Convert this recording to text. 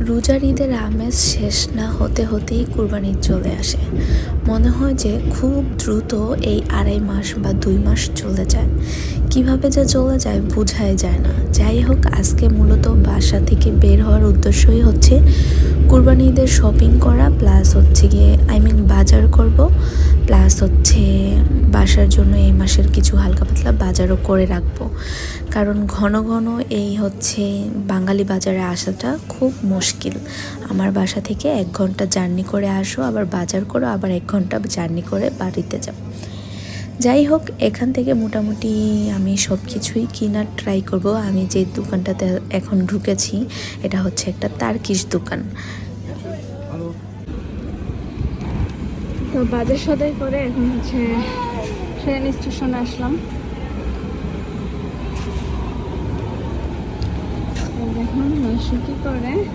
রোজার ঈদের আমেজ শেষ না হতে হতেই কুরবানি চলে আসে। মনে হয় যে খুব দ্রুত এই 2.5 মাস বা 2 মাস চলে যায়। কিভাবে যে চলে যায় বোঝাই যায় না। যাই হোক, আজকে মূলত বাসা থেকে বের হওয়ার উদ্দেশ্যই হচ্ছে কুরবানি ঈদের শপিং করা, প্লাস হচ্ছে গিয়ে বাজার করব, প্লাস হচ্ছে বাসার জন্য এই মাসের কিছু হালকা পাতলা বাজারও করে রাখবো। কারণ ঘন ঘন এই হচ্ছে বাঙালি বাজারে আসাটা খুব মুশকিল। আমার বাসা থেকে 1 ঘন্টা জার্নি করে আসো, আবার বাজার করো, আবার 1 ঘন্টা জার্নি করে বাড়িতে যাও। যাই হোক, এখান থেকে মোটামুটি আমি সব কিছুই কেনার ট্রাই করব। আমি যে দোকানটাতে এখন ঢুকেছি এটা হচ্ছে একটা তার্কিশ দোকান। তো বাজার সদাই করে এখন হচ্ছে ট্রেন স্টেশনে আসলাম। দেখুন কি করে